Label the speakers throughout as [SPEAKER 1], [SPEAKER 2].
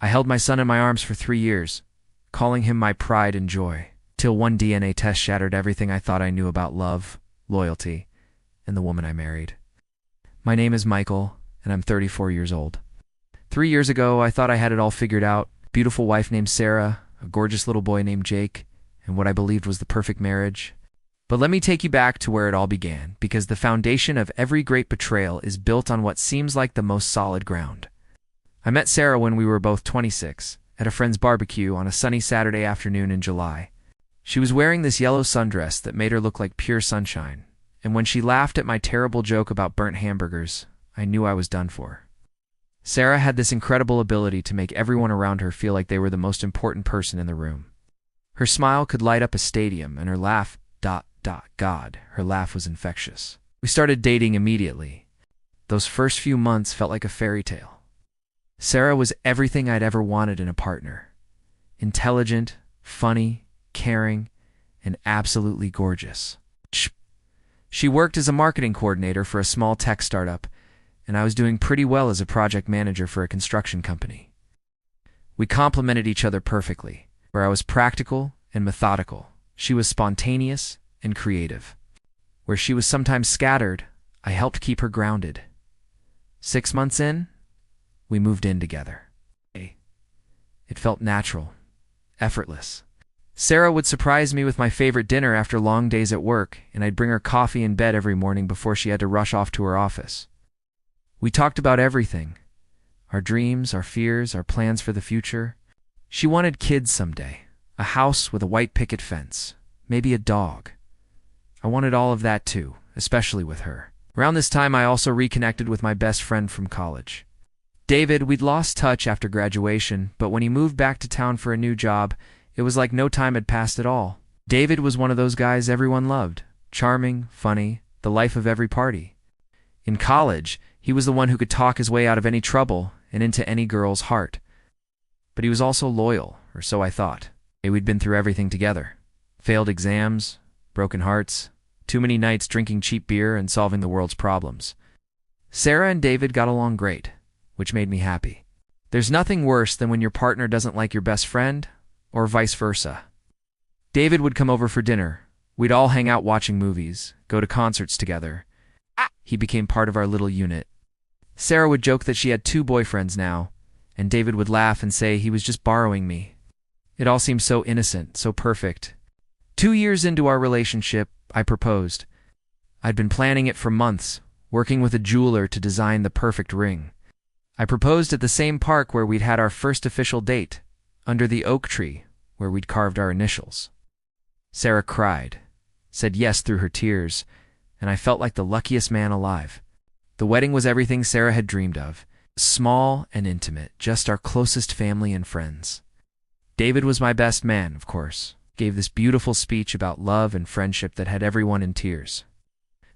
[SPEAKER 1] I held my son in my arms for 3 years, calling him my pride and joy, till one DNA test shattered everything I thought I knew about love, loyalty, and the woman I married. My name is Michael, and I'm 34 years old. 3 years ago, I thought I had it all figured out. Beautiful wife named Sarah, a gorgeous little boy named Jake, and what I believed was the perfect marriage. But let me take you back to where it all began, because the foundation of every great betrayal is built on what seems like the most solid ground. I met Sarah when we were both 26, at a friend's barbecue on a sunny Saturday afternoon in July. She was wearing this yellow sundress that made her look like pure sunshine, and when she laughed at my terrible joke about burnt hamburgers, I knew I was done for. Sarah had this incredible ability to make everyone around her feel like they were the most important person in the room. Her smile could light up a stadium, and her laugh, God, her laugh was infectious. We started dating immediately. Those first few months felt like a fairy tale. Sarah was everything I'd ever wanted in a partner. Intelligent, funny, caring, and absolutely gorgeous. She worked as a marketing coordinator for a small tech startup, and I was doing pretty well as a project manager for a construction company. We complemented each other perfectly, where I was practical and methodical. She was spontaneous and creative. Where she was sometimes scattered, I helped keep her grounded. 6 months in, we moved in together. It felt natural, effortless. Sarah would surprise me with my favorite dinner after long days at work, and I'd bring her coffee in bed every morning before she had to rush off to her office. We talked about everything: our dreams, our fears, our plans for the future. She wanted kids someday, a house with a white picket fence, maybe a dog. I wanted all of that too, especially with her. Around this time, I also reconnected with my best friend from college. David. We'd lost touch after graduation, but when he moved back to town for a new job, it was like no time had passed at all. David was one of those guys everyone loved. Charming, funny, the life of every party. In college, he was the one who could talk his way out of any trouble and into any girl's heart. But he was also loyal, or so I thought. We'd been through everything together. Failed exams, broken hearts, too many nights drinking cheap beer and solving the world's problems. Sarah and David got along great, which made me happy. There's nothing worse than when your partner doesn't like your best friend, or vice versa. David would come over for dinner. We'd all hang out watching movies, go to concerts together. He became part of our little unit. Sarah would joke that she had 2 boyfriends now, and David would laugh and say he was just borrowing me. It all seemed so innocent, so perfect. 2 years into our relationship, I proposed. I'd been planning it for months, working with a jeweler to design the perfect ring. I proposed at the same park where we'd had our first official date, under the oak tree where we'd carved our initials. Sarah cried, said yes through her tears, and I felt like the luckiest man alive. The wedding was everything Sarah had dreamed of. Small and intimate, just our closest family and friends. David was my best man, of course. Gave this beautiful speech about love and friendship that had everyone in tears.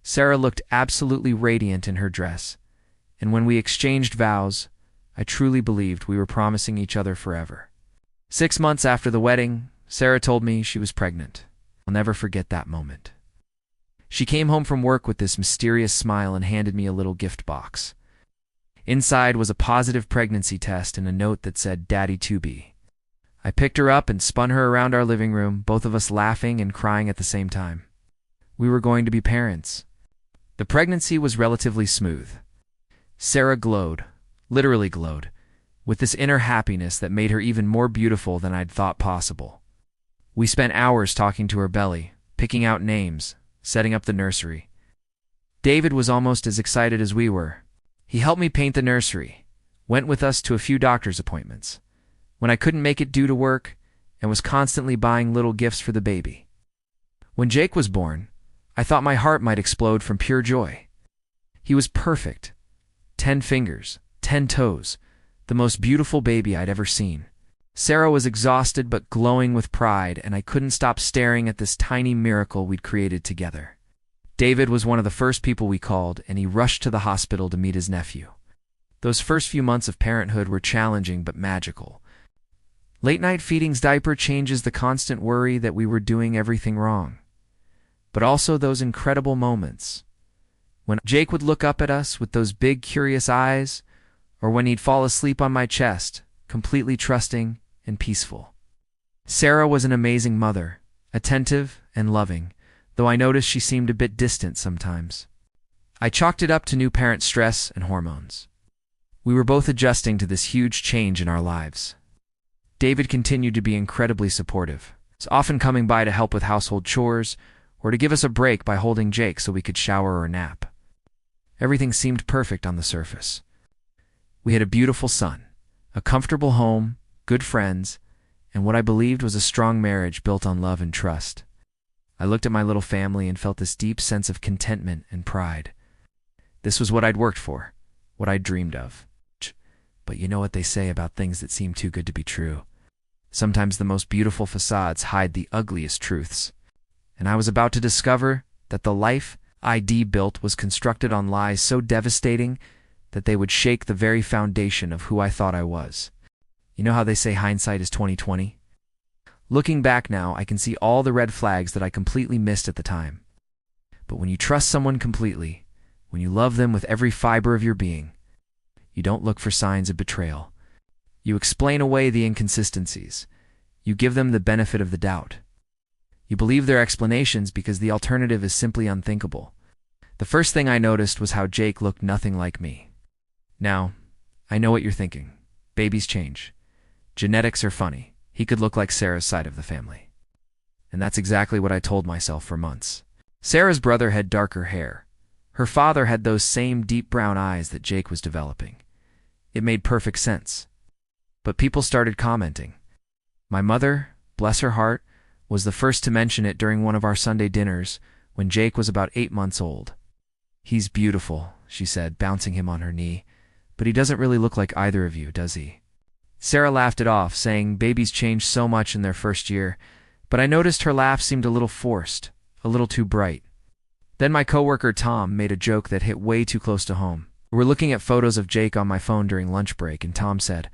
[SPEAKER 1] Sarah looked absolutely radiant in her dress, and when we exchanged vows, I truly believed we were promising each other forever. 6 months after the wedding, Sarah told me she was pregnant. I'll never forget that moment. She came home from work with this mysterious smile and handed me a little gift box. Inside was a positive pregnancy test and a note that said, "Daddy to be." I picked her up and spun her around our living room, both of us laughing and crying at the same time. We were going to be parents. The pregnancy was relatively smooth. Sarah glowed, literally glowed, with this inner happiness that made her even more beautiful than I'd thought possible. We spent hours talking to her belly, picking out names, setting up the nursery. David was almost as excited as we were. He helped me paint the nursery, went with us to a few doctor's appointments, when I couldn't make it due to work, and was constantly buying little gifts for the baby. When Jake was born, I thought my heart might explode from pure joy. He was perfect. 10 fingers, 10 toes, the most beautiful baby I'd ever seen. Sarah was exhausted but glowing with pride, and I couldn't stop staring at this tiny miracle we'd created together. David was one of the first people we called, and he rushed to the hospital to meet his nephew. Those first few months of parenthood were challenging but magical. Late-night feedings, diaper changes, the constant worry that we were doing everything wrong. But also those incredible moments when Jake would look up at us with those big, curious eyes, or when he'd fall asleep on my chest, completely trusting and peaceful. Sarah was an amazing mother, attentive and loving, though I noticed she seemed a bit distant sometimes. I chalked it up to new parent stress and hormones. We were both adjusting to this huge change in our lives. David continued to be incredibly supportive, often coming by to help with household chores or to give us a break by holding Jake so we could shower or nap. Everything seemed perfect on the surface. We had a beautiful son, a comfortable home, good friends, and what I believed was a strong marriage built on love and trust. I looked at my little family and felt this deep sense of contentment and pride. This was what I'd worked for, what I'd dreamed of. But you know what they say about things that seem too good to be true. Sometimes the most beautiful facades hide the ugliest truths. And I was about to discover that the life I'd built was constructed on lies so devastating that they would shake the very foundation of who I thought I was. You know how they say hindsight is 20/20? Looking back now, I can see all the red flags that I completely missed at the time. But when you trust someone completely, when you love them with every fiber of your being, you don't look for signs of betrayal. You explain away the inconsistencies. You give them the benefit of the doubt. You believe their explanations because the alternative is simply unthinkable. The first thing I noticed was how Jake looked nothing like me. Now, I know what you're thinking. Babies change. Genetics are funny. He could look like Sarah's side of the family. And that's exactly what I told myself for months. Sarah's brother had darker hair. Her father had those same deep brown eyes that Jake was developing. It made perfect sense. But people started commenting. My mother, bless her heart, was the first to mention it during one of our Sunday dinners when Jake was about 8 months old. "He's beautiful," she said, bouncing him on her knee, "but he doesn't really look like either of you, does he?" Sarah laughed it off, saying babies change so much in their first year, but I noticed her laugh seemed a little forced, a little too bright. Then my coworker Tom made a joke that hit way too close to home. We were looking at photos of Jake on my phone during lunch break, and Tom said,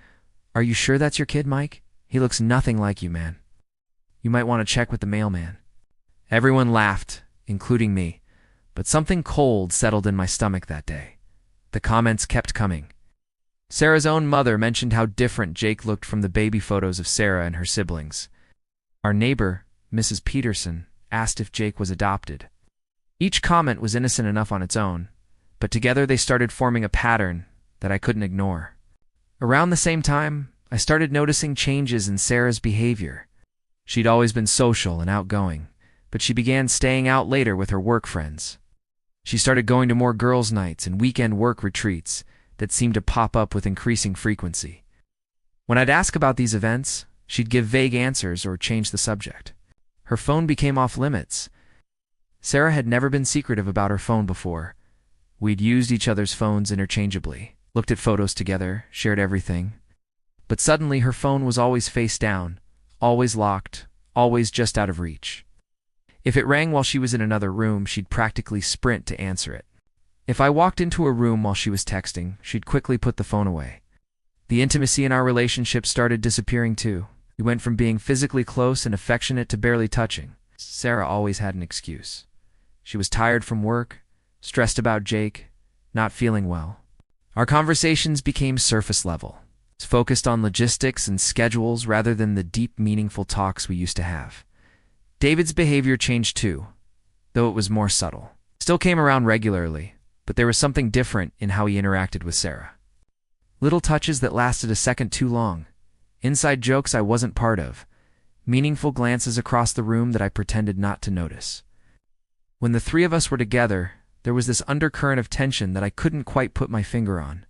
[SPEAKER 1] "Are you sure that's your kid, Mike? He looks nothing like you, man. You might want to check with the mailman." Everyone laughed, including me, but something cold settled in my stomach that day. The comments kept coming. Sarah's own mother mentioned how different Jake looked from the baby photos of Sarah and her siblings. Our neighbor, Mrs. Peterson, asked if Jake was adopted. Each comment was innocent enough on its own, but together they started forming a pattern that I couldn't ignore. Around the same time, I started noticing changes in Sarah's behavior. She'd always been social and outgoing, but she began staying out later with her work friends. She started going to more girls' nights and weekend work retreats that seemed to pop up with increasing frequency. When I'd ask about these events, she'd give vague answers or change the subject. Her phone became off limits. Sarah had never been secretive about her phone before. We'd used each other's phones interchangeably, looked at photos together, shared everything. But suddenly her phone was always face down, always locked, always just out of reach. If it rang while she was in another room, she'd practically sprint to answer it. If I walked into a room while she was texting, she'd quickly put the phone away. The intimacy in our relationship started disappearing too. We went from being physically close and affectionate to barely touching. Sarah always had an excuse. She was tired from work, stressed about Jake, not feeling well. Our conversations became surface level, focused on logistics and schedules rather than the deep, meaningful talks we used to have. David's behavior changed too, though it was more subtle. Still came around regularly, but there was something different in how he interacted with Sarah. Little touches that lasted a second too long, inside jokes I wasn't part of, meaningful glances across the room that I pretended not to notice. When the three of us were together, there was this undercurrent of tension that I couldn't quite put my finger on.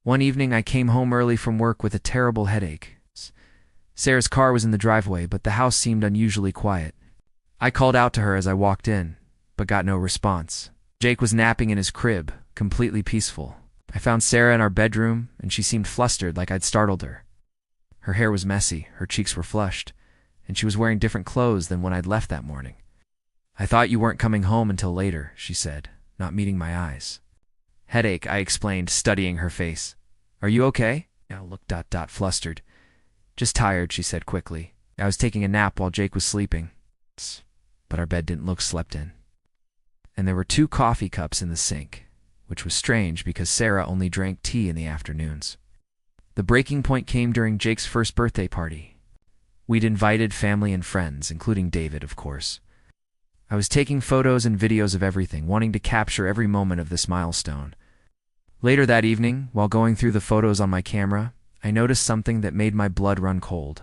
[SPEAKER 1] One evening I came home early from work with a terrible headache. Sarah's car was in the driveway, but the house seemed unusually quiet. I called out to her as I walked in, but got no response. Jake was napping in his crib, completely peaceful. I found Sarah in our bedroom, and she seemed flustered, like I'd startled her. Her hair was messy, her cheeks were flushed, and she was wearing different clothes than when I'd left that morning. "I thought you weren't coming home until later," she said, not meeting my eyes. "Headache," I explained, studying her face. "Are you okay?" I looked flustered. "Just tired," she said quickly. "I was taking a nap while Jake was sleeping." But our bed didn't look slept in. And there were 2 coffee cups in the sink, which was strange because Sarah only drank tea in the afternoons. The breaking point came during Jake's first birthday party. We'd invited family and friends, including David, of course. I was taking photos and videos of everything, wanting to capture every moment of this milestone. Later that evening, while going through the photos on my camera, I noticed something that made my blood run cold.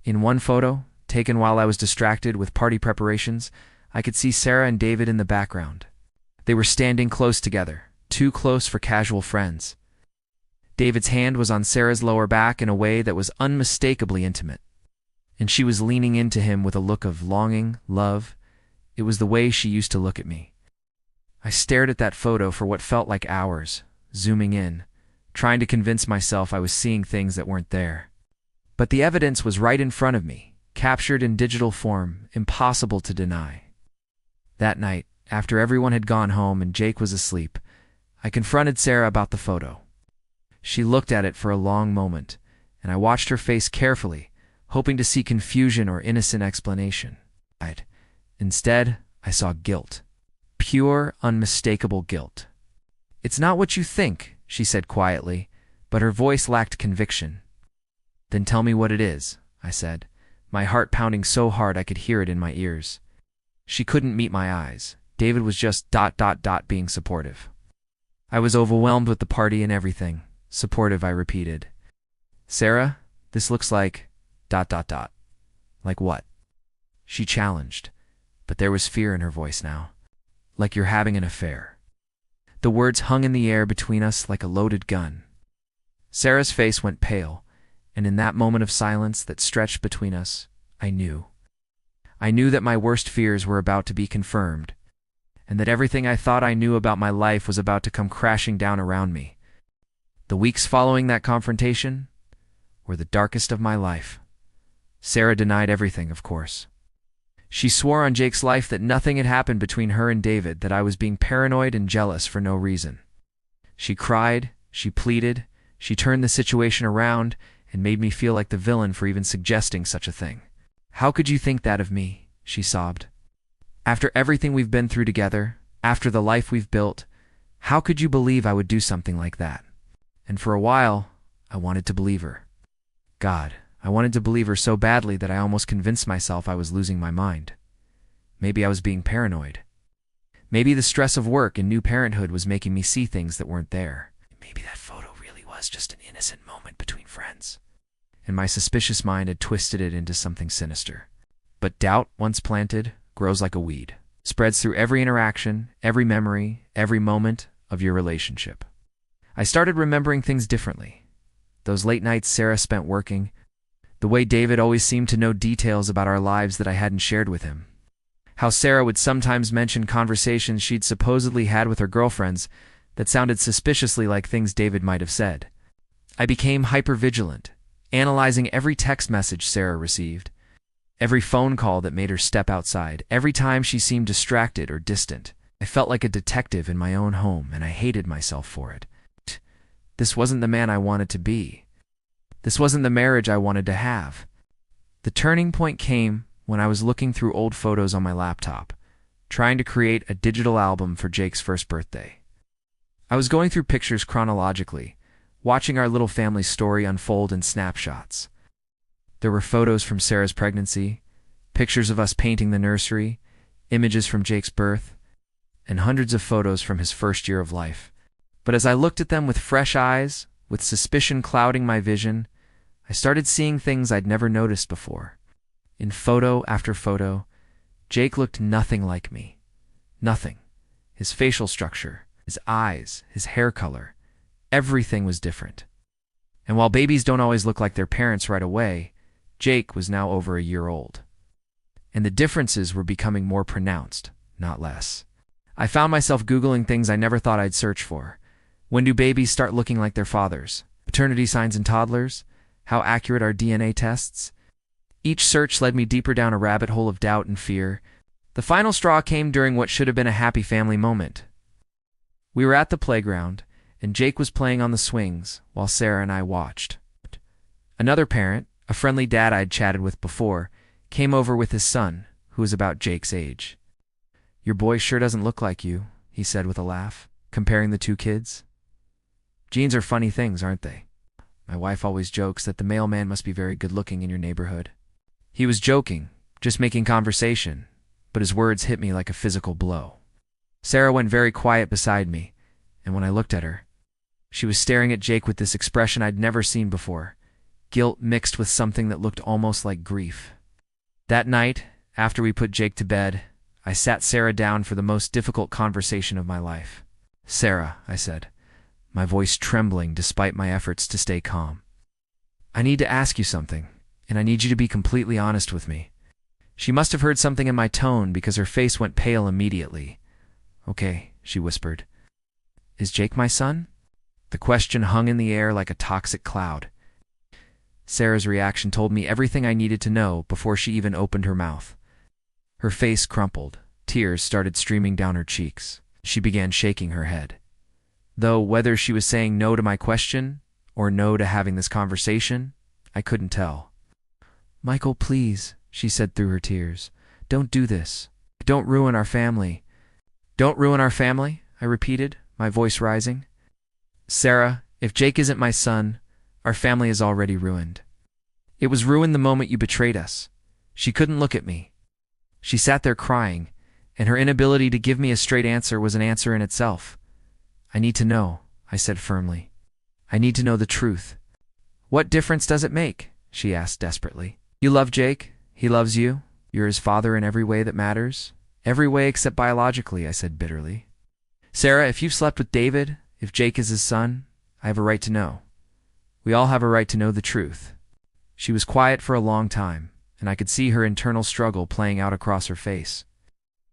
[SPEAKER 1] In one photo, taken while I was distracted with party preparations, I could see Sarah and David in the background. They were standing close together, too close for casual friends. David's hand was on Sarah's lower back in a way that was unmistakably intimate, and she was leaning into him with a look of longing, love. It was the way she used to look at me. I stared at that photo for what felt like hours, zooming in, trying to convince myself I was seeing things that weren't there. But the evidence was right in front of me, captured in digital form, impossible to deny. That night, after everyone had gone home and Jake was asleep, I confronted Sarah about the photo. She looked at it for a long moment, and I watched her face carefully, hoping to see confusion or innocent explanation. Instead, I saw guilt. Pure, unmistakable guilt. "It's not what you think," she said quietly, but her voice lacked conviction. "Then tell me what it is," I said, my heart pounding so hard I could hear it in my ears. She couldn't meet my eyes. David was just ... being supportive. I was overwhelmed with the party and everything. Supportive, I repeated. "Sarah, this looks like ... Like what?" She challenged, but there was fear in her voice now. "Like you're having an affair." The words hung in the air between us like a loaded gun. Sarah's face went pale, and in that moment of silence that stretched between us, I knew. I knew that my worst fears were about to be confirmed, and that everything I thought I knew about my life was about to come crashing down around me. The weeks following that confrontation were the darkest of my life. Sarah denied everything, of course. She swore on Jake's life that nothing had happened between her and David, that I was being paranoid and jealous for no reason. She cried, she pleaded, she turned the situation around and made me feel like the villain for even suggesting such a thing. "How could you think that of me?" she sobbed. "After everything we've been through together, after the life we've built, how could you believe I would do something like that?" And for a while, I wanted to believe her. God, I wanted to believe her so badly that I almost convinced myself I was losing my mind. Maybe I was being paranoid. Maybe the stress of work and new parenthood was making me see things that weren't there. Maybe that photo really was just an innocent moment between friends, and my suspicious mind had twisted it into something sinister. But doubt, once planted, grows like a weed, spreads through every interaction, every memory, every moment of your relationship. I started remembering things differently. Those late nights Sarah spent working, the way David always seemed to know details about our lives that I hadn't shared with him. How Sarah would sometimes mention conversations she'd supposedly had with her girlfriends that sounded suspiciously like things David might have said. I became hypervigilant, analyzing every text message Sarah received, every phone call that made her step outside, every time she seemed distracted or distant. I felt like a detective in my own home, and I hated myself for it. This wasn't the man I wanted to be. This wasn't the marriage I wanted to have. The turning point came when I was looking through old photos on my laptop, trying to create a digital album for Jake's first birthday. I was going through pictures chronologically, watching our little family story unfold in snapshots. There were photos from Sarah's pregnancy, pictures of us painting the nursery, images from Jake's birth, and hundreds of photos from his first year of life. But as I looked at them with fresh eyes, with suspicion clouding my vision, I started seeing things I'd never noticed before. In photo after photo, Jake looked nothing like me. Nothing. His facial structure, his eyes, his hair color, everything was different. And while babies don't always look like their parents right away, Jake was now over a year old. And the differences were becoming more pronounced, not less. I found myself Googling things I never thought I'd search for. When do babies start looking like their fathers? Paternity signs in toddlers? How accurate are DNA tests? Each search led me deeper down a rabbit hole of doubt and fear. The final straw came during what should have been a happy family moment. We were at the playground, and Jake was playing on the swings while Sarah and I watched. Another parent, a friendly dad I'd chatted with before, came over with his son, who was about Jake's age. "Your boy sure doesn't look like you," he said with a laugh, comparing the two kids. "Genes are funny things, aren't they?" My wife always jokes that the mailman must be very good-looking in your neighborhood." He was joking, just making conversation, but his words hit me like a physical blow. Sarah went very quiet beside me, and when I looked at her, she was staring at Jake with this expression I'd never seen before, guilt mixed with something that looked almost like grief. That night, after we put Jake to bed, I sat Sarah down for the most difficult conversation of my life. "Sarah," I said, my voice trembling despite my efforts to stay calm. "I need to ask you something, and I need you to be completely honest with me." She must have heard something in my tone because her face went pale immediately. "Okay," she whispered. "Is Jake my son?" The question hung in the air like a toxic cloud. Sarah's reaction told me everything I needed to know before she even opened her mouth. Her face crumpled. Tears started streaming down her cheeks. She began shaking her head. Though whether she was saying no to my question or no to having this conversation, I couldn't tell. "Michael, please," she said through her tears. "Don't do this. Don't ruin our family." "Don't ruin our family?" I repeated, my voice rising. "Sarah, if Jake isn't my son, our family is already ruined. It was ruined the moment you betrayed us." She couldn't look at me. She sat there crying, and her inability to give me a straight answer was an answer in itself. "I need to know," I said firmly. "I need to know the truth." "What difference does it make?" she asked desperately. "You love Jake. He loves you. You're his father in every way that matters." "Every way except biologically," I said bitterly. "Sarah, if you've slept with David, if Jake is his son, I have a right to know. We all have a right to know the truth." She was quiet for a long time, and I could see her internal struggle playing out across her face.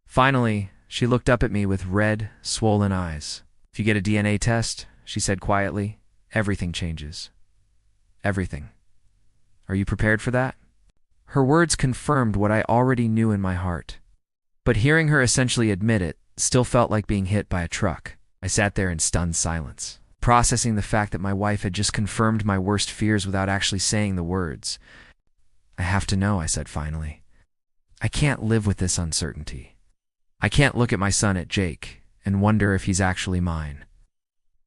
[SPEAKER 1] Finally, she looked up at me with red, swollen eyes. "If you get a DNA test," she said quietly, "everything changes. Everything. Are you prepared for that?" Her words confirmed what I already knew in my heart. But hearing her essentially admit it still felt like being hit by a truck. I sat there in stunned silence, processing the fact that my wife had just confirmed my worst fears without actually saying the words. "I have to know," I said finally. "I can't live with this uncertainty. I can't look at my son, at Jake, and wonder if he's actually mine.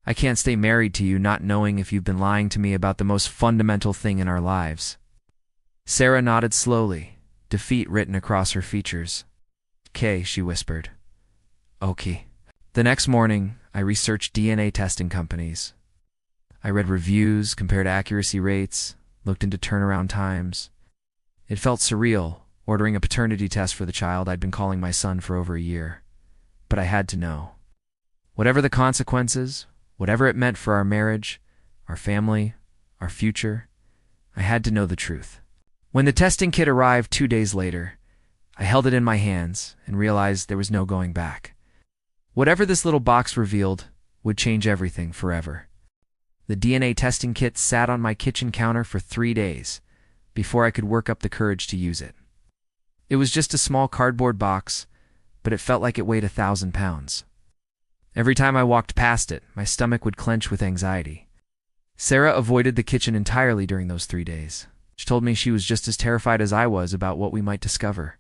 [SPEAKER 1] I can't stay married to you not knowing if you've been lying to me about the most fundamental thing in our lives." Sarah nodded slowly, defeat written across her features. "'Kay," she whispered. "Okay." The next morning, I researched DNA testing companies. I read reviews, compared accuracy rates, looked into turnaround times. It felt surreal, ordering a paternity test for the child I'd been calling my son for over a year. But I had to know. Whatever the consequences, whatever it meant for our marriage, our family, our future, I had to know the truth. When the testing kit arrived 2 days later, I held it in my hands and realized there was no going back. Whatever this little box revealed would change everything forever. The DNA testing kit sat on my kitchen counter for 3 days before I could work up the courage to use it. It was just a small cardboard box, but it felt like it weighed 1,000 pounds. Every time I walked past it, my stomach would clench with anxiety. Sarah avoided the kitchen entirely during those 3 days. She told me she was just as terrified as I was about what we might discover.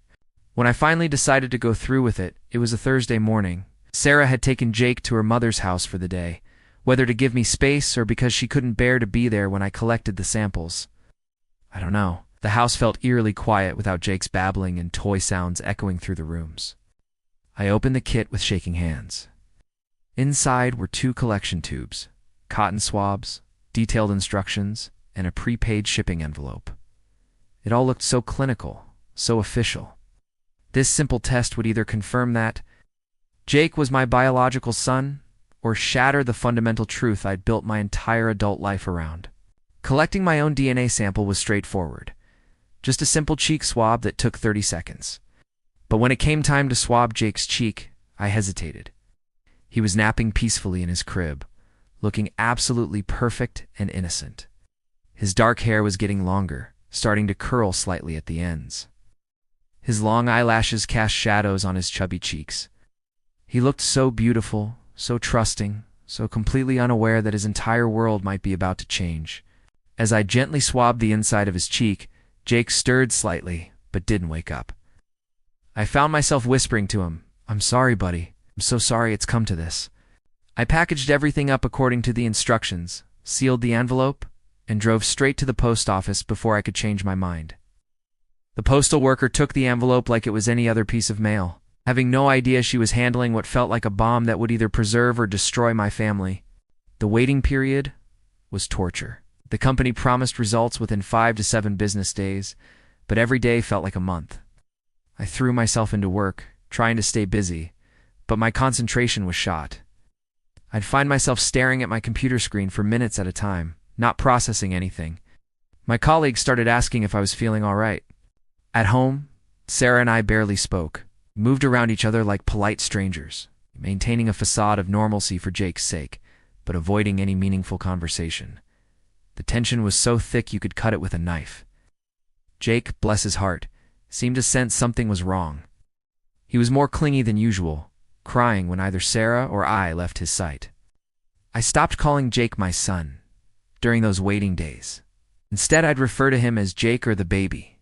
[SPEAKER 1] When I finally decided to go through with it, it was a Thursday morning. Sarah had taken Jake to her mother's house for the day, whether to give me space or because she couldn't bear to be there when I collected the samples. I don't know. The house felt eerily quiet without Jake's babbling and toy sounds echoing through the rooms. I opened the kit with shaking hands. Inside were 2 collection tubes, cotton swabs, detailed instructions, and a prepaid shipping envelope. It all looked so clinical, so official. This simple test would either confirm that Jake was my biological son, or shatter the fundamental truth I'd built my entire adult life around. Collecting my own DNA sample was straightforward. Just a simple cheek swab that took 30 seconds. But when it came time to swab Jake's cheek, I hesitated. He was napping peacefully in his crib, looking absolutely perfect and innocent. His dark hair was getting longer, starting to curl slightly at the ends. His long eyelashes cast shadows on his chubby cheeks. He looked so beautiful, so trusting, so completely unaware that his entire world might be about to change. As I gently swabbed the inside of his cheek, Jake stirred slightly, but didn't wake up. I found myself whispering to him, "I'm sorry, buddy. I'm so sorry it's come to this." I packaged everything up according to the instructions, sealed the envelope, and drove straight to the post office before I could change my mind. The postal worker took the envelope like it was any other piece of mail, having no idea she was handling what felt like a bomb that would either preserve or destroy my family. The waiting period was torture. The company promised results within 5 to 7 business days, but every day felt like a month. I threw myself into work, trying to stay busy, but my concentration was shot. I'd find myself staring at my computer screen for minutes at a time, not processing anything. My colleagues started asking if I was feeling all right. At home, Sarah and I barely spoke, moved around each other like polite strangers, maintaining a facade of normalcy for Jake's sake, but avoiding any meaningful conversation. The tension was so thick you could cut it with a knife. Jake, bless his heart, seemed to sense something was wrong. He was more clingy than usual, crying when either Sarah or I left his sight. I stopped calling Jake my son during those waiting days. Instead, I'd refer to him as Jake or the baby.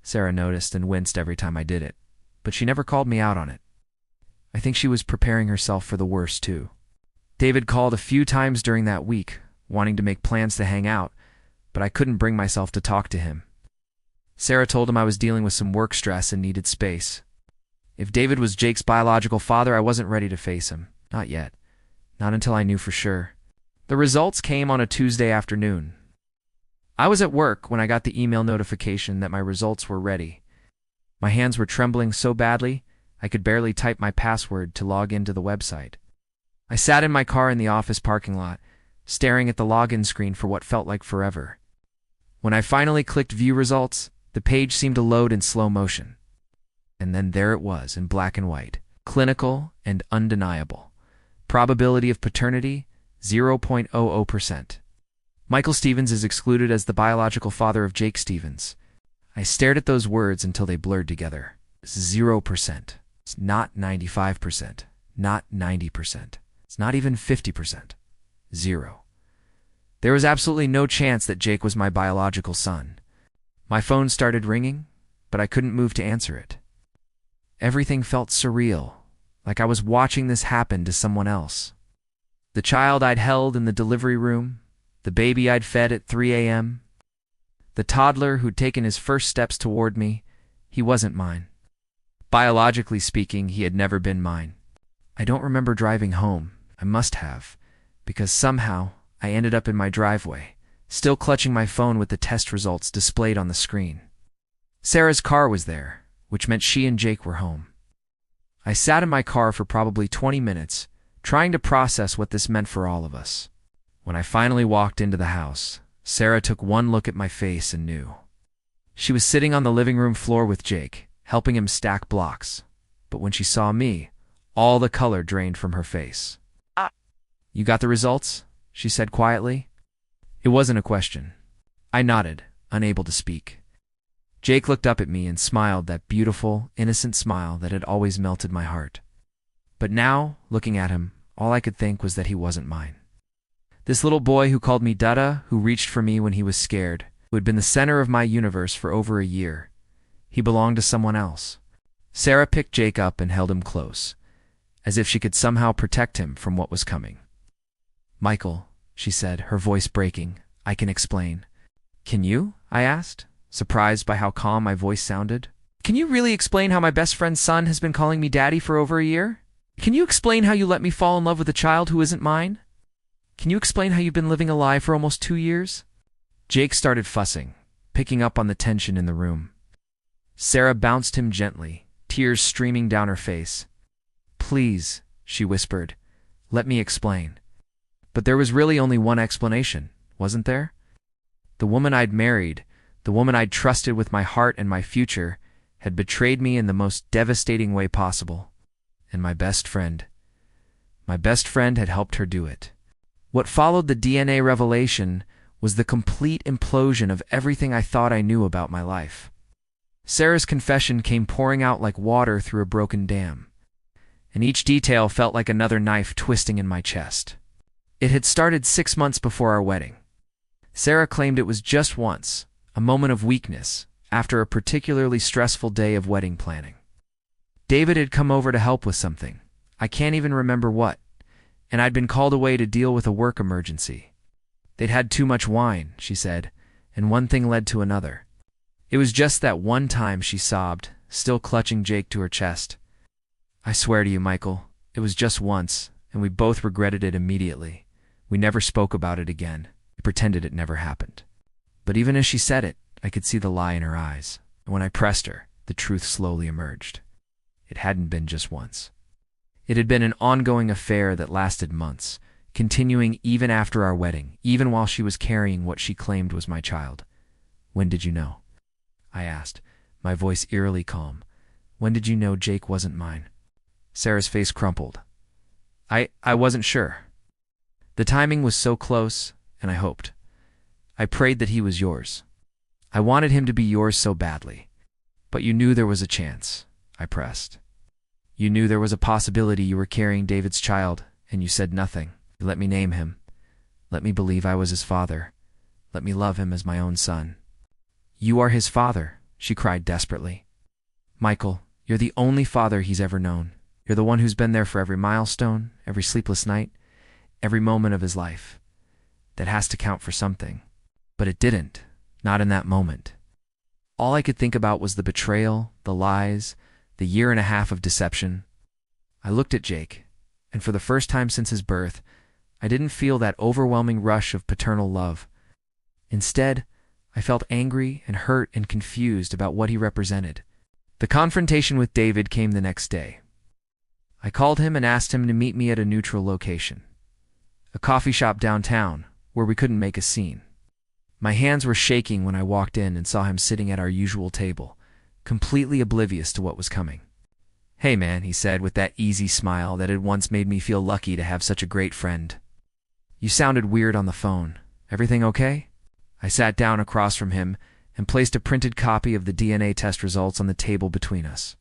[SPEAKER 1] Sarah noticed and winced every time I did it, but she never called me out on it. I think she was preparing herself for the worst, too. David called a few times during that week, wanting to make plans to hang out, but I couldn't bring myself to talk to him. Sarah told him I was dealing with some work stress and needed space. If David was Jake's biological father, I wasn't ready to face him. Not yet. Not until I knew for sure. The results came on a Tuesday afternoon. I was at work when I got the email notification that my results were ready. My hands were trembling so badly, I could barely type my password to log into the website. I sat in my car in the office parking lot, staring at the login screen for what felt like forever. When I finally clicked View Results, the page seemed to load in slow motion. And then there it was in black and white, clinical and undeniable. Probability of paternity, 0.00%. Michael Stevens is excluded as the biological father of Jake Stevens. I stared at those words until they blurred together. 0%. It's not 95%. Not 90%. It's not even 50%. 0. There was absolutely no chance that Jake was my biological son. My phone started ringing, but I couldn't move to answer it. Everything felt surreal, like I was watching this happen to someone else. The child I'd held in the delivery room, the baby I'd fed at 3 a.m., the toddler who'd taken his first steps toward me, he wasn't mine. Biologically speaking, he had never been mine. I don't remember driving home. I must have, because somehow I ended up in my driveway, still clutching my phone with the test results displayed on the screen. Sarah's car was there, which meant she and Jake were home. I sat in my car for probably 20 minutes, trying to process what this meant for all of us. When I finally walked into the house, Sarah took one look at my face and knew. She was sitting on the living room floor with Jake, helping him stack blocks. But when she saw me, all the color drained from her face. "You got the results?" she said quietly. It wasn't a question. I nodded, unable to speak. Jake looked up at me and smiled that beautiful, innocent smile that had always melted my heart. But now, looking at him, all I could think was that he wasn't mine. This little boy who called me Dada, who reached for me when he was scared, who had been the center of my universe for over a year. He belonged to someone else. Sarah picked Jake up and held him close, as if she could somehow protect him from what was coming. "Michael," she said, her voice breaking, "I can explain." "Can you?" I asked, surprised by how calm my voice sounded. "Can you really explain how my best friend's son has been calling me daddy for over a year? Can you explain how you let me fall in love with a child who isn't mine? Can you explain how you've been living a lie for almost 2 years?" Jake started fussing, picking up on the tension in the room. Sarah bounced him gently, tears streaming down her face. "Please," she whispered, "let me explain." But there was really only one explanation, wasn't there? The woman I'd married, the woman I'd trusted with my heart and my future, had betrayed me in the most devastating way possible. And my best friend had helped her do it. What followed the DNA revelation was the complete implosion of everything I thought I knew about my life. Sarah's confession came pouring out like water through a broken dam, and each detail felt like another knife twisting in my chest. It had started 6 months before our wedding. Sarah claimed it was just once, a moment of weakness, after a particularly stressful day of wedding planning. David had come over to help with something. I can't even remember what, and I'd been called away to deal with a work emergency. They'd had too much wine, she said, and one thing led to another. It was just that one time, she sobbed, still clutching Jake to her chest. I swear to you, Michael, it was just once, and we both regretted it immediately. We never spoke about it again. We pretended it never happened. But even as she said it, I could see the lie in her eyes, and when I pressed her, the truth slowly emerged. It hadn't been just once. It had been an ongoing affair that lasted months, continuing even after our wedding, even while she was carrying what she claimed was my child. When did you know? I asked, my voice eerily calm. When did you know Jake wasn't mine? Sarah's face crumpled. I wasn't sure. The timing was so close, and I hoped. I prayed that he was yours. I wanted him to be yours so badly. But you knew there was a chance, I pressed. You knew there was a possibility you were carrying David's child, and you said nothing. You let me name him. Let me believe I was his father. Let me love him as my own son. You are his father, she cried desperately. Michael, you're the only father he's ever known. You're the one who's been there for every milestone, every sleepless night, every moment of his life. That has to count for something. But it didn't, not in that moment. All I could think about was the betrayal, the lies, the 1.5 years of deception. I looked at Jake, and for the first time since his birth, I didn't feel that overwhelming rush of paternal love. Instead, I felt angry and hurt and confused about what he represented. The confrontation with David came the next day. I called him and asked him to meet me at a neutral location, a coffee shop downtown where we couldn't make a scene. My hands were shaking when I walked in and saw him sitting at our usual table, completely oblivious to what was coming. Hey man, he said with that easy smile that had once made me feel lucky to have such a great friend. You sounded weird on the phone. Everything okay? I sat down across from him and placed a printed copy of the DNA test results on the table between us.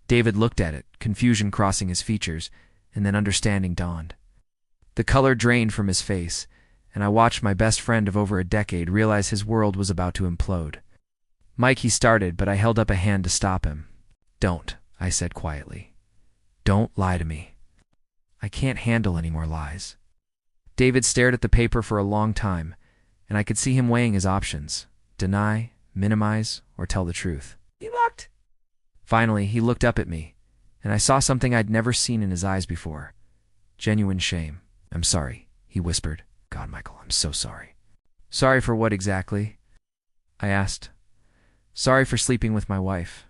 [SPEAKER 1] David looked at it, confusion crossing his features, and then understanding dawned. The color drained from his face, and I watched my best friend of over a decade realize his world was about to implode. Mike, he started, but I held up a hand to stop him. Don't, I said quietly. Don't lie to me. I can't handle any more lies. David stared at the paper for a long time, and I could see him weighing his options: deny, minimize, or tell the truth. You looked. Finally, he looked up at me, and I saw something I'd never seen in his eyes before. Genuine shame. I'm sorry, he whispered. God, Michael, I'm so sorry. Sorry for what exactly? I asked. Sorry for sleeping with my wife.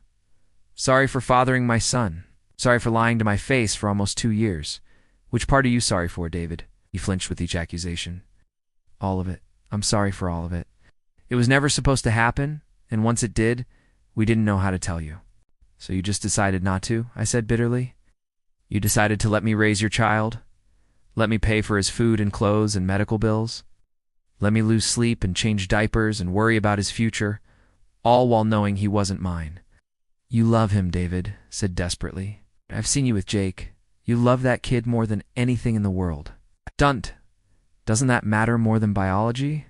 [SPEAKER 1] Sorry for fathering my son. Sorry for lying to my face for almost 2 years. Which part are you sorry for, David? He flinched with each accusation. All of it. I'm sorry for all of it. It was never supposed to happen, and once it did, we didn't know how to tell you. So you just decided not to, I said bitterly. You decided to let me raise your child? Let me pay for his food and clothes and medical bills? Let me lose sleep and change diapers and worry about his future, all while knowing he wasn't mine. You love him, David said desperately. I've seen you with Jake. You love that kid more than anything in the world. Dunt. Doesn't that matter more than biology?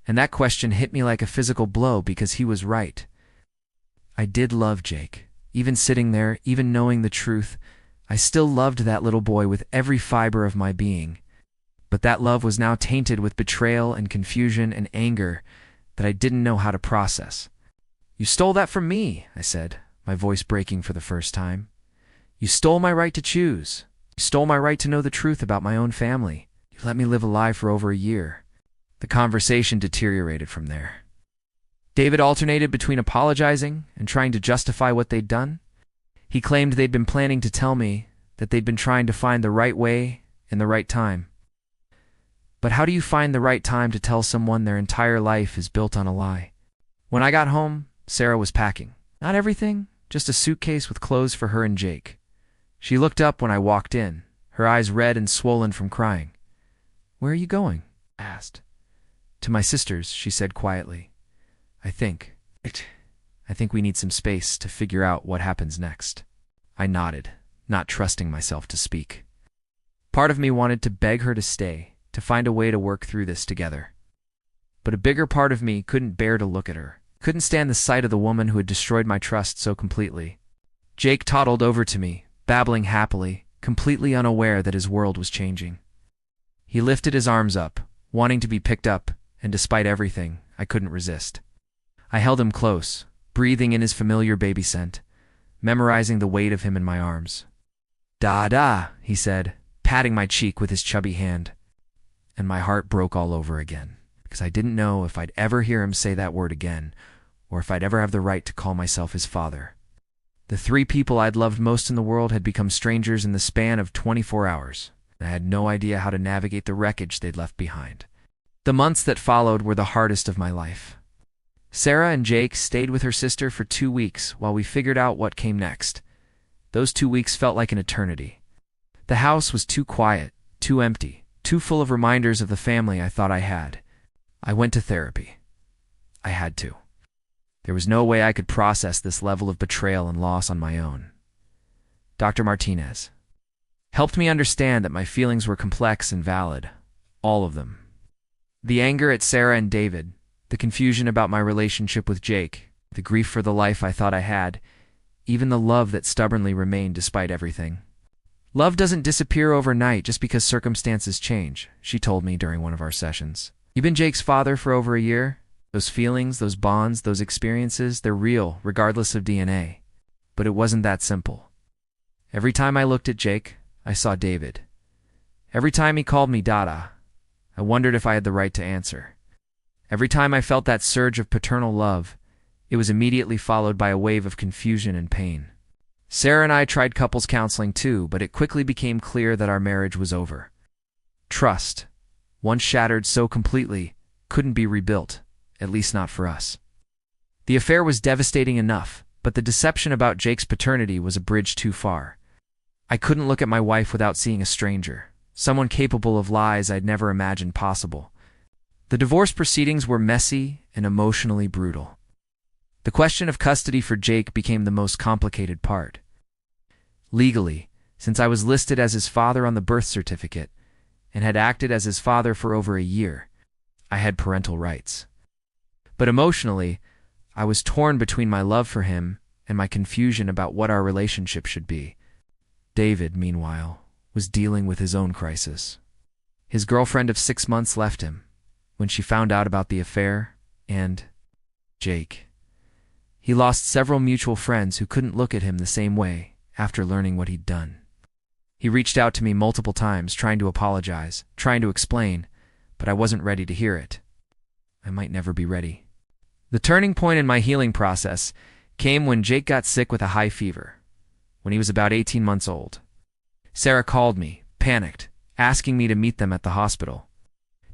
[SPEAKER 1] And that question hit me like a physical blow because he was right. I did love Jake. Even sitting there, even knowing the truth, I still loved that little boy with every fiber of my being. But that love was now tainted with betrayal and confusion and anger that I didn't know how to process. You stole that from me, I said, my voice breaking for the first time. You stole my right to choose. You stole my right to know the truth about my own family. You let me live a lie for over a year. The conversation deteriorated from there. David alternated between apologizing and trying to justify what they'd done. He claimed they'd been planning to tell me, that they'd been trying to find the right way and the right time. But how do you find the right time to tell someone their entire life is built on a lie? When I got home, Sarah was packing. Not everything, just a suitcase with clothes for her and Jake. She looked up when I walked in, her eyes red and swollen from crying. Where are you going? I asked. To my sister's, she said quietly. I think we need some space to figure out what happens next. I nodded, not trusting myself to speak. Part of me wanted to beg her to stay, to find a way to work through this together. But a bigger part of me couldn't bear to look at her, couldn't stand the sight of the woman who had destroyed my trust so completely. Jake toddled over to me, babbling happily, completely unaware that his world was changing. He lifted his arms up, wanting to be picked up, and despite everything, I couldn't resist. I held him close, breathing in his familiar baby scent, memorizing the weight of him in my arms. "Da-da," he said, patting my cheek with his chubby hand. And my heart broke all over again, because I didn't know if I'd ever hear him say that word again, or if I'd ever have the right to call myself his father. The 3 people I'd loved most in the world had become strangers in the span of 24 hours, and I had no idea how to navigate the wreckage they'd left behind. The months that followed were the hardest of my life. Sarah and Jake stayed with her sister for 2 weeks while we figured out what came next. Those 2 weeks felt like an eternity. The house was too quiet, too empty, too full of reminders of the family I thought I had. I went to therapy. I had to. There was no way I could process this level of betrayal and loss on my own. Dr. Martinez helped me understand that my feelings were complex and valid, all of them. The anger at Sarah and David, the confusion about my relationship with Jake, the grief for the life I thought I had, even the love that stubbornly remained despite everything. "Love doesn't disappear overnight just because circumstances change," she told me during one of our sessions. "You've been Jake's father for over a year. Those feelings, those bonds, those experiences, they're real, regardless of DNA. But it wasn't that simple. Every time I looked at Jake, I saw David. Every time he called me Dada, I wondered if I had the right to answer. Every time I felt that surge of paternal love, it was immediately followed by a wave of confusion and pain. Sarah and I tried couples counseling too, but it quickly became clear that our marriage was over. Trust, once shattered so completely, couldn't be rebuilt, at least not for us. The affair was devastating enough, but the deception about Jake's paternity was a bridge too far. I couldn't look at my wife without seeing a stranger, someone capable of lies I'd never imagined possible. The divorce proceedings were messy and emotionally brutal. The question of custody for Jake became the most complicated part. Legally, since I was listed as his father on the birth certificate and had acted as his father for over a year, I had parental rights. But emotionally, I was torn between my love for him and my confusion about what our relationship should be. David, meanwhile, was dealing with his own crisis. His girlfriend of 6 months left him when she found out about the affair, and Jake. He lost several mutual friends who couldn't look at him the same way after learning what he'd done. He reached out to me multiple times, trying to apologize, trying to explain, but I wasn't ready to hear it. I might never be ready. The turning point in my healing process came when Jake got sick with a high fever, when he was about 18 months old. Sarah called me, panicked, asking me to meet them at the hospital.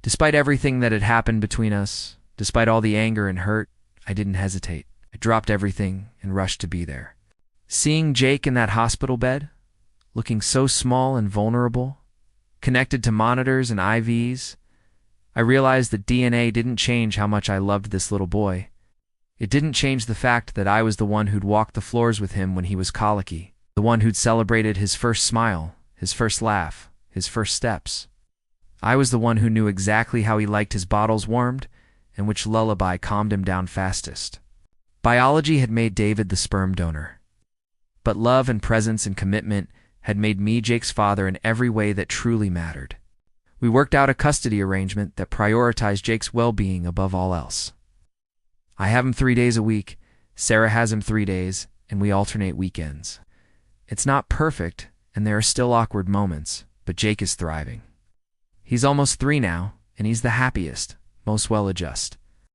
[SPEAKER 1] Despite everything that had happened between us, despite all the anger and hurt, I didn't hesitate. I dropped everything and rushed to be there. Seeing Jake in that hospital bed, looking so small and vulnerable, connected to monitors and IVs, I realized that DNA didn't change how much I loved this little boy. It didn't change the fact that I was the one who'd walked the floors with him when he was colicky, the one who'd celebrated his first smile, his first laugh, his first steps. I was the one who knew exactly how he liked his bottles warmed and which lullaby calmed him down fastest. Biology had made David the sperm donor, but love and presence and commitment had made me Jake's father in every way that truly mattered. We worked out a custody arrangement that prioritized Jake's well-being above all else. I have him 3 days a week, Sarah has him 3 days, and we alternate weekends. It's not perfect, and there are still awkward moments, but Jake is thriving. He's almost 3 now, and he's the happiest, most well-adjusted.